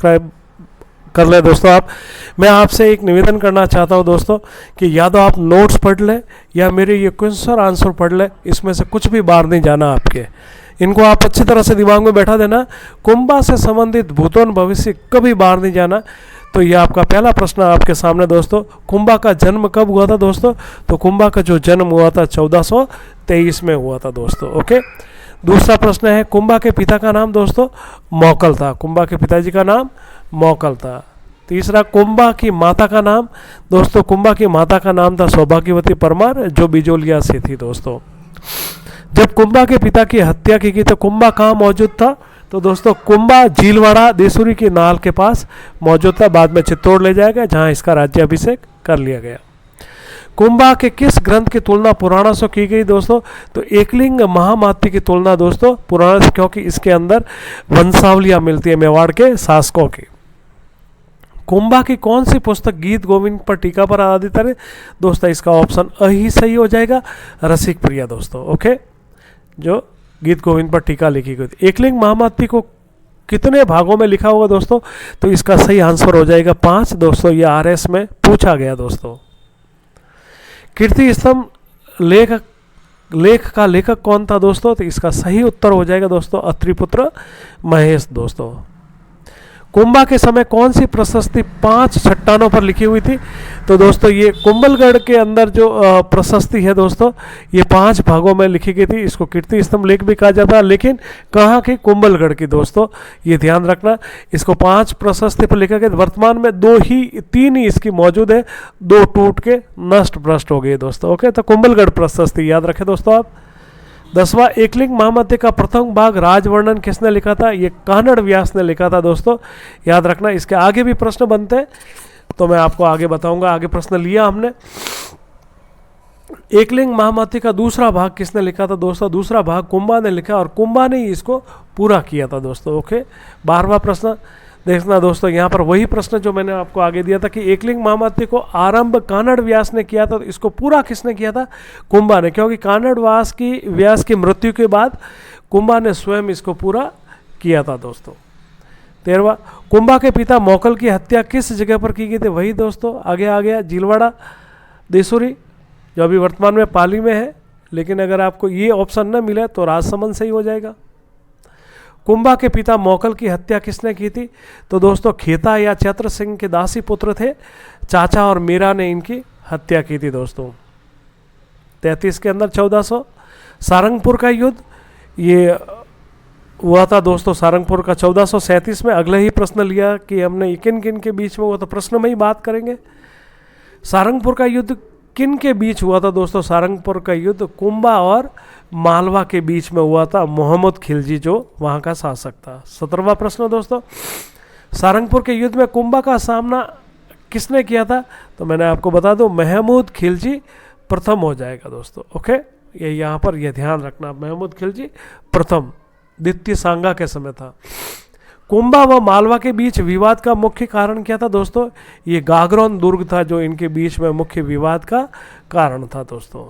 Subscribe कर ले दोस्तों आप। मैं आपसे एक निवेदन करना चाहता हूं दोस्तों कि या तो आप नोट्स पढ़ लें या मेरे ये क्वेश्चन आंसर पढ़ लें, इसमें से कुछ भी बाहर नहीं जाना आपके। इनको आप अच्छी तरह से दिमाग में बैठा देना। कुंभा से संबंधित भूतोन भविष्य कभी बाहर नहीं जाना। तो ये आपका पहला प्रश्न आपके सामने दोस्तों, कुंभा का जन्म कब हुआ था दोस्तों? तो कुंभा का जो जन्म हुआ था 1423 में हुआ था दोस्तों। ओके। दूसरा प्रश्न है, कुंभा के पिता का नाम दोस्तों मौकल था। कुंभा के पिताजी का नाम मौकल था। तीसरा, कुंभा की माता का नाम दोस्तों, कुंभा की माता का नाम था सौभाग्यवती परमार, जो बिजोलिया से थी दोस्तों। जब कुंभा के पिता की हत्या की गई तो कुंभा कहाँ मौजूद था? तो दोस्तों कुंभा झीलवाड़ा देसूरी की नाल के पास मौजूद था। बाद में चित्तौड़ ले जाया गया, जहाँ इसका राज्याभिषेक कर लिया गया। कुंभा के किस ग्रंथ की तुलना पुराणों से की गई दोस्तों? तो एकलिंग महामाती की तुलना दोस्तों पुराणों से, क्योंकि इसके अंदर वंशावलियां मिलती है मेवाड़ के शासकों की। कुंभा की कौन सी पुस्तक गीत गोविंद पर टीका पर आधारित है दोस्तों? इसका ऑप्शन अ ही सही हो जाएगा, रसिक प्रिया दोस्तों। ओके, जो गीत गोविंद पर टीका लिखी गई थी। एकलिंग महामाती को कितने भागों में लिखा होगा दोस्तों? तो इसका सही आंसर हो जाएगा 5 दोस्तों। ये आरएस में पूछा गया दोस्तों। कीर्ति स्तंभ लेख का लेखक कौन था दोस्तों? तो इसका सही उत्तर हो जाएगा दोस्तों अत्रिपुत्र महेश दोस्तों। कुंभा के समय कौन सी प्रशस्ति 5 चट्टानों पर लिखी हुई थी? तो दोस्तों ये कुंभलगढ़ के अंदर जो प्रशस्ति है दोस्तों, ये 5 भागों में लिखी गई थी। इसको कीर्ति स्तंभ लेख भी कहा जाता है, लेकिन कहाँ की? कुंभलगढ़ की दोस्तों, ये ध्यान रखना। इसको 5 प्रशस्ति पर लिखा गया। वर्तमान में 3 ही इसकी मौजूद है, 2 टूट के नष्ट भ्रष्ट हो गई दोस्तों। ओके, तो कुंभलगढ़ प्रशस्ति याद रखें दोस्तों आप। 10वां, एकलिंग महामाती का प्रथम भाग राजवर्णन किसने लिखा था? ये कानड़ व्यास ने लिखा था दोस्तों, याद रखना। इसके आगे भी प्रश्न बनते हैं तो मैं आपको आगे बताऊंगा। आगे प्रश्न लिया हमने। एकलिंग महामाती का दूसरा भाग किसने लिखा था दोस्तों? दूसरा भाग कुंभा ने लिखा और कुंभा ने ही इसको पूरा किया था दोस्तों। ओके, 12वां प्रश्न देखना दोस्तों, यहाँ पर वही प्रश्न जो मैंने आपको आगे दिया था कि एकलिंग महामाती को आरंभ कानड़ व्यास ने किया था, तो इसको पूरा किसने किया था? कुंभा ने, क्योंकि कानड़ व्यास की मृत्यु के बाद कुंभा ने स्वयं इसको पूरा किया था दोस्तों। 13वां, कुंभा के पिता मौकल की हत्या किस जगह पर की गई थी? वही दोस्तों आगे आ गया, झीलवाड़ा देसूरी, जो अभी वर्तमान में पाली में है। लेकिन अगर आपको ये ऑप्शन न मिले तो राजसमंद सही हो जाएगा। कुंभा के पिता मौकल की हत्या किसने की थी? तो दोस्तों खेता या चैत्र सिंह के दासी पुत्र थे, चाचा और मीरा ने इनकी हत्या की थी दोस्तों। 33 के अंदर 1400, सारंगपुर का युद्ध ये हुआ था दोस्तों सारंगपुर का 1437 में। अगले ही प्रश्न लिया कि हमने किन किन के बीच में हुआ, तो प्रश्न में ही बात करेंगे। सारंगपुर का युद्ध किन के बीच हुआ था दोस्तों? सारंगपुर का युद्ध कुंभा और मालवा के बीच में हुआ था। मोहम्मद खिलजी जो वहाँ का शासक था। 17वां प्रश्न दोस्तों, सारंगपुर के युद्ध में कुंभा का सामना किसने किया था? तो मैंने आपको बता दूं, महमूद खिलजी प्रथम हो जाएगा दोस्तों। ओके, ये यहाँ पर यह ध्यान रखना, महमूद खिलजी प्रथम, द्वितीय सांगा के समय था। कुंभा व मालवा के बीच विवाद का मुख्य कारण क्या था दोस्तों? ये गागरोन दुर्ग था जो इनके बीच में मुख्य विवाद का कारण था दोस्तों।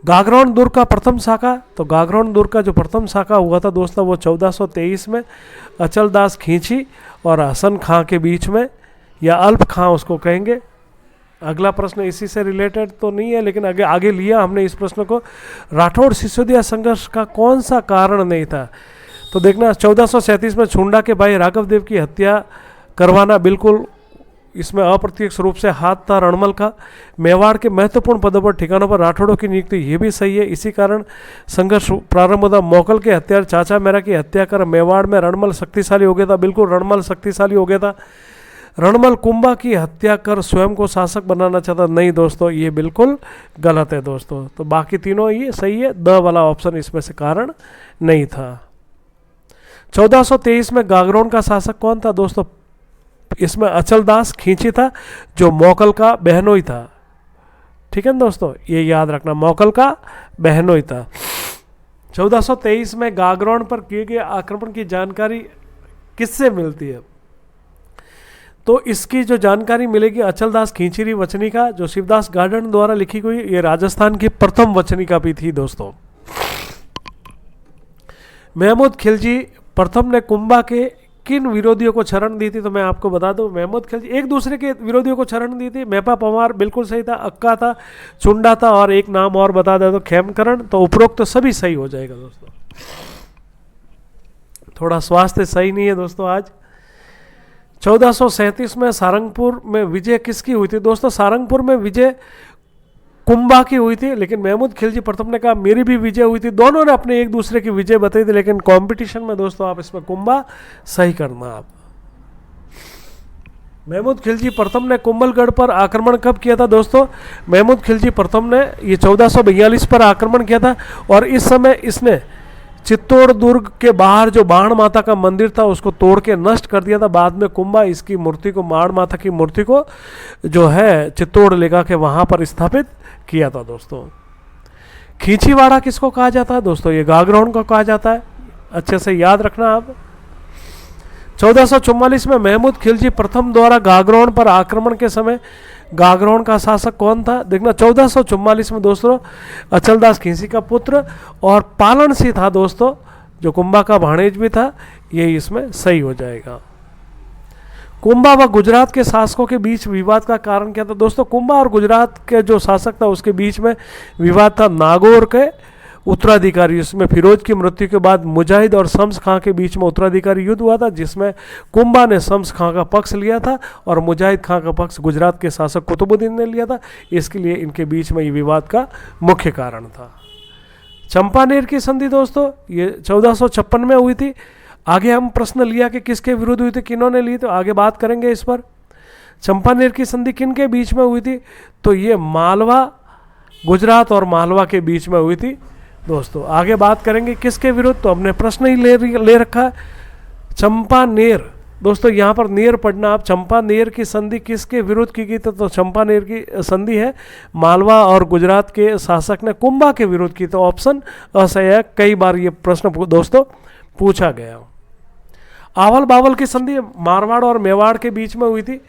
गागरोन दुर्ग का प्रथम शाखा, तो गागरोन दुर्ग का जो प्रथम शाखा हुआ था दोस्तों वो 1423 में अचलदास खींची और हसन खां के बीच में, या अल्प खां उसको कहेंगे। अगला प्रश्न इसी से रिलेटेड तो नहीं है, लेकिन आगे लिया हमने इस प्रश्न को। राठौड़ सिसोदिया संघर्ष का कौन सा कारण नहीं था? तो देखना 1437 में छुंडा के भाई राघव देव की हत्या करवाना बिल्कुल इसमें अप्रत्यक्ष रूप से हाथ था रणमल का। मेवाड़ के महत्वपूर्ण पदों पर ठिकानों पर राठौड़ों की नियुक्ति, ये भी सही है। इसी कारण संघर्ष प्रारंभ होता। मौकल के हत्यार चाचा मेरा की हत्या कर मेवाड़ में रणमल शक्तिशाली हो गया था। बिल्कुल रणमल शक्तिशाली हो गया था। रणमल कुंभा की हत्या कर स्वयं को शासक बनाना चाहता, नहीं दोस्तों, ये बिल्कुल गलत है दोस्तों। तो बाकी तीनों ये सही है, द वाला ऑप्शन इसमें से कारण नहीं था। 1423 में गागरोन का शासक कौन था दोस्तों? इसमें अचलदास खींची था जो मौकल का बहनोई था। ठीक है ना दोस्तों, ये याद रखना, मौकल का बहनोई था। 1423 में गागरोन पर किए गए आक्रमण की जानकारी किससे मिलती है? तो इसकी जो जानकारी मिलेगी अचलदास खींचीरी वचनिका, जो शिवदास गार्डन द्वारा लिखी गई, ये राजस्थान की प्रथम वचनिका भी थी दोस्तों। महमूद खिलजी प्रथम ने कुंभा के किन विरोधियों को शरण दी थी? तो मैं आपको बता दूं, महमूद खिलजी एक दूसरे के विरोधियों को शरण दी थी। मेपा परमार बिल्कुल सही था, अक्का था, चुंडा था, और एक नाम और बता दे तो खेमकरण। तो उपरोक्त तो सभी सही हो जाएगा दोस्तों। थोड़ा स्वास्थ्य सही नहीं है दोस्तों आज। 1437 में सारंगपुर में विजय किसकी हुई थी? दोस्तों सारंगपुर में विजय कुंभा की हुई थी, लेकिन महमूद खिलजी प्रथम ने कहा मेरी भी विजय हुई थी। दोनों ने अपने एक दूसरे की विजय बताई थी, लेकिन कंपटीशन में दोस्तों आप इसमें कुंभा सही करना। आप महमूद खिलजी प्रथम ने कुंभलगढ़ पर आक्रमण कब किया था? दोस्तों महमूद खिलजी प्रथम ने ये 1442 पर आक्रमण किया था, और इस समय इसने चित्तौड़ दुर्ग के बाहर जो बाण माता का मंदिर था उसको तोड़ के नष्ट कर दिया था। बाद में कुंभा इसकी मूर्ति को, बाण माता की मूर्ति को जो है चित्तौड़ लेगा के वहां पर स्थापित किया था दोस्तों। खींचीवाड़ा किसको कहा जाता है? दोस्तों ये गागरोन को कहा जाता है, अच्छे से याद रखना आप। 1444 में महमूद खिलजी प्रथम द्वारा गागरोन पर आक्रमण के समय गागरोन का शासक कौन था? देखना 1444 में दोस्तों अचलदास खींची का पुत्र और पालन सिंह था दोस्तों, जो कुंभा का भाणेज भी था। ये इसमें सही हो जाएगा। कुंभा व गुजरात के शासकों के बीच विवाद का कारण क्या था? दोस्तों कुंभा और गुजरात के जो शासक था उसके बीच में विवाद था नागौर के उत्तराधिकारी। उसमें फिरोज की मृत्यु के बाद मुजाहिद और शम्स खां के बीच में उत्तराधिकारी युद्ध हुआ था, जिसमें कुंभा ने शम्स खां का पक्ष लिया था और मुजाहिद खां का पक्ष गुजरात के शासक कुतुबुद्दीन ने लिया था। इसके लिए इनके बीच में ये विवाद का मुख्य कारण था। चंपानेर की संधि दोस्तों ये 1456 में हुई थी। आगे हम प्रश्न लिया कि किसके विरुद्ध हुई थी, किन्होंने ली, तो आगे बात करेंगे इस पर। चंपानेर की संधि किन के बीच में हुई थी? तो ये मालवा, गुजरात और मालवा के बीच में हुई थी दोस्तों। आगे बात करेंगे किसके विरुद्ध, तो हमने प्रश्न ही ले रखा है चंपानेर। दोस्तों यहाँ पर नेर पढ़ना आप। चंपानेर की संधि किसके विरुद्ध की गई? तो चंपानेर की संधि है मालवा और गुजरात के शासक ने कुंभा के विरुद्ध की। तो ऑप्शन असही है। कई बार ये प्रश्न दोस्तों पूछा गया। आवल बावल की संधि मारवाड़ और मेवाड़ के बीच में हुई थी,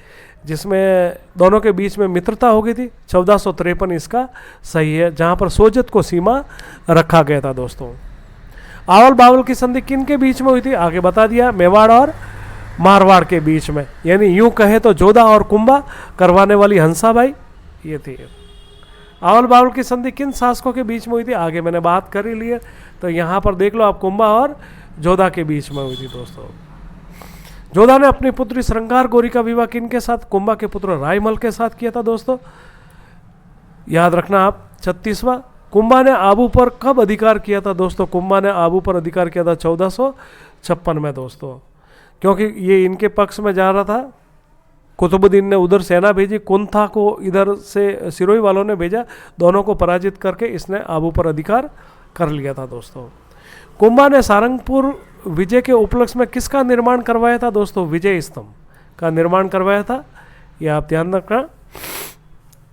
जिसमें दोनों के बीच में मित्रता हो गई थी। 1453 इसका सही है, जहां पर सोजत को सीमा रखा गया था दोस्तों। आवल बावल की संधि किन के बीच में हुई थी? आगे बता दिया, मेवाड़ और मारवाड़ के बीच में, यानी यूं कहे तो जोधा और कुंभा करवाने वाली हंसाबाई ये थी। आवल बावल की संधि किन शासकों के बीच में हुई थी? आगे मैंने बात कर ही ली है, तो यहाँ पर देख लो आप, कुंभा और जोधा के बीच में हुई थी दोस्तों। जोधा ने अपनी पुत्री श्रृंगार गौरी का विवाह किन के साथ? कुंभा के पुत्र रायमल के साथ किया था दोस्तों, याद रखना आप। 36वां, कुंभा ने आबू पर कब अधिकार किया था? दोस्तों कुंभा ने आबू पर अधिकार किया था 1456 में दोस्तों, क्योंकि ये इनके पक्ष में जा रहा था। कुतुबुद्दीन ने उधर सेना भेजी, कुंथा को इधर से सिरोही वालों ने भेजा, दोनों को पराजित करके इसने आबू पर अधिकार कर लिया था दोस्तों। कुंभा ने सारंगपुर विजय के उपलक्ष्य में किसका निर्माण करवाया था? दोस्तों विजय स्तंभ का निर्माण करवाया था, यह आप ध्यान रखना।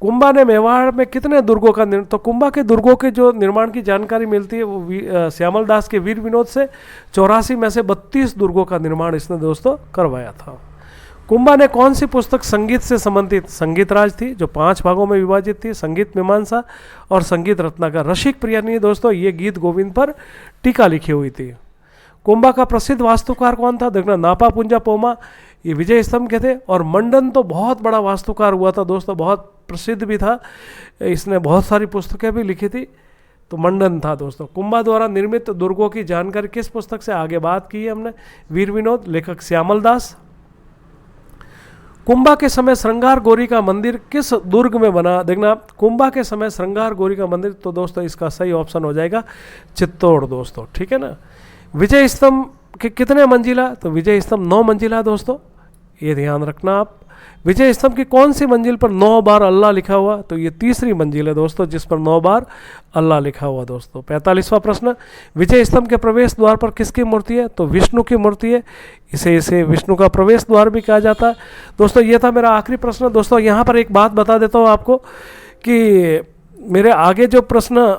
कुंभा ने मेवाड़ में कितने दुर्गों का तो कुंभा के दुर्गों के जो निर्माण की जानकारी मिलती है वो श्यामल दास के वीर विनोद से 84 में से 32 दुर्गों का निर्माण इसने दोस्तों करवाया था। कुंभा ने कौन सी पुस्तक संगीत से संबंधित? संगीत राज थी, जो 5 भागों में विभाजित थी, संगीत मीमांसा और संगीत रत्नाकर। रसिक प्रियानी दोस्तों ये गीत गोविंद पर टीका लिखी हुई थी। कुंभा का प्रसिद्ध वास्तुकार कौन था? देखना, नापा पुंजा पोमा ये विजय स्तंभ के थे, और मंडन तो बहुत बड़ा वास्तुकार हुआ था दोस्तों, बहुत प्रसिद्ध भी था, इसने बहुत सारी पुस्तकें भी लिखी थी, तो मंडन था दोस्तों। कुंभा द्वारा निर्मित दुर्गों की जानकारी किस पुस्तक से? आगे बात की है हमने, वीर विनोद, लेखक श्यामल दास। कुंभा के समय श्रृंगार गौरी का मंदिर किस दुर्ग में बना? देखना, कुंभा के समय श्रृंगार गौरी का मंदिर, तो दोस्तों इसका सही ऑप्शन हो जाएगा चित्तौड़ दोस्तों, ठीक है ना। विजय स्तंभ के कितने मंजिला? तो विजय स्तंभ 9 मंजिला दोस्तों, ये ध्यान रखना आप। विजय स्तंभ की कौन सी मंजिल पर 9 बार अल्लाह लिखा हुआ? तो ये तीसरी मंजिल है दोस्तों, जिस पर 9 बार अल्लाह लिखा हुआ दोस्तों। 45वां प्रश्न, विजय स्तंभ के प्रवेश द्वार पर किसकी मूर्ति है? तो विष्णु की मूर्ति है, इसे विष्णु का प्रवेश द्वार भी कहा जाता है दोस्तों। ये था मेरा आखिरी प्रश्न दोस्तों। यहाँ पर एक बात बता देता हूँ आपको कि मेरे आगे जो प्रश्न